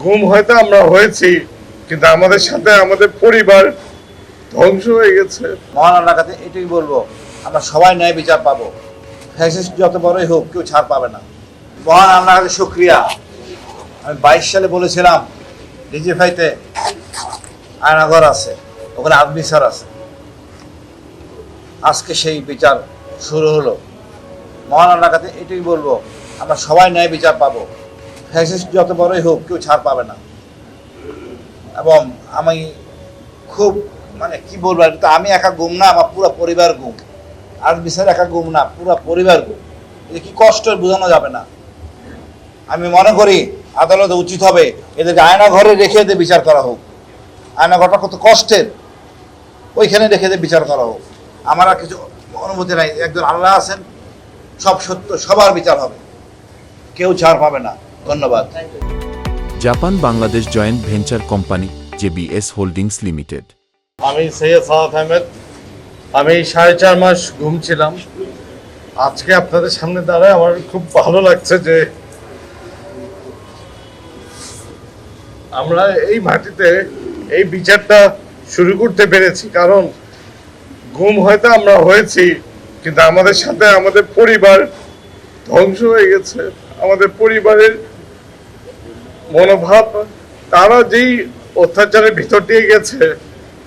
গুম হয়তো আমরা হয়েছি, কিন্তু আমাদের সাথে আমাদের পরিবার ধ্বংস হয়ে গেছে। মহান আল্লাহর কাছে এটাই বলবো, আমরা সবাই ন্যায় বিচার পাবো। ফ্যাসিস্ট যত বড়ই হোক, কেউ ছাড় পাবে না। মহান আল্লাহর কাছে শুকরিয়া। আমি 22 সালে বলেছিলাম ডিজিফাইতে আয়নাঘর আছে, ওখানে আদমি স্যার আছে। আজকে সেই বিচার শুরু হলো। মহান আল্লাহর কাছে এটাই বলবো, আমরা সবাই ন্যায় বিচার পাবো। ফ্যাসিস্ট যত বড়ই হোক, কেউ ছাড় পাবে না। এবং আমি খুব কি বলবো, এটা তো আমি একা গুম না, আমার পুরো পরিবার গুম। আর বিচার একা গুম না, পুরো পরিবার গুম। এটা কি কষ্ট বোঝানো যাবে না। আমি মনে করি আদালতে উচিত হবে এদেরকে আয়না ঘরে রেখে এদের বিচার করা হোক। আয়না ঘরটা কত কষ্টের, ওইখানে রেখে এদের বিচার করা হোক। আমার আর কিছু অনুমতি নাই। একজন আল্লাহ আছেন, সব সত্য, সবার বিচার হবে, কেউ ছাড় পাবে না। ধন্যবাদ। Japan Bangladesh joint venture company JBS holdings limited. আমি সৈয়দ সাদাত আহমেদ। আমি 4.5 মাস গুম ছিলাম। আজকে আপনাদের সামনে দাঁড়ায় আমার খুব ভালো লাগছে যে আমরা এই মাটিতে এই বিচারটা শুরু করতে পেরেছি। কারণ গুম হয়তো আমরা হয়েছি, কিন্তু আমাদের সাথে আমাদের পরিবার ধ্বংস হয়ে গেছে। আমাদের পরিবারের মনোভাব, তারা যেই অত্যাচারের ভিতর দিয়ে গেছে,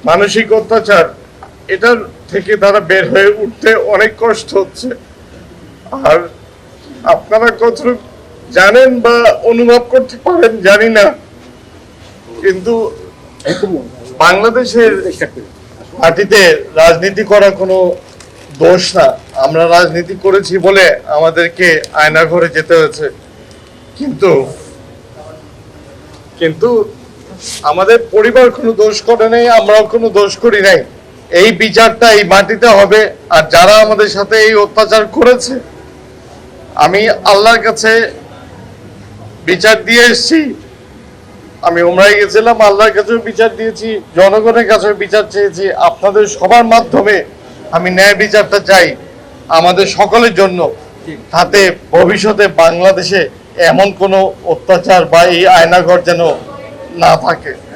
মানসিক অত্যাচার, এটার থেকে তারা বের হয়ে উঠতে অনেক কষ্ট হচ্ছে। আর আপনারা কতটুকু জানেন বা অনুভব করতে পারেন জানি না, কিন্তু বাংলাদেশের মাটিতে রাজনীতি করা কোনো দোষ না। আমরা রাজনীতি করেছি বলে আমাদেরকে আয়না ঘরে যেতে হয়েছে, কিন্তু আমাদের পরিবার কোনো দোষ করে নাই, আমরাও কোনো দোষ করি নাই। এই বিচারটা এই মাটিতে হবে। আর যারা আমাদের সাথে এই অত্যাচার করেছে, আমি আল্লাহর কাছে বিচার দিয়ে এসেছি। আমি উমরায় গেছিলাম, আল্লাহর কাছেও বিচার দিয়েছি, জনগণের কাছেও বিচার চেয়েছি। আপনাদের সবার মাধ্যমে আমি ন্যায় বিচারটা চাই আমাদের সকলের জন্য, তাতে ভবিষ্যতে বাংলাদেশে এমন কোনো অত্যাচার বা এই আয়নাঘর যেন না থাকে।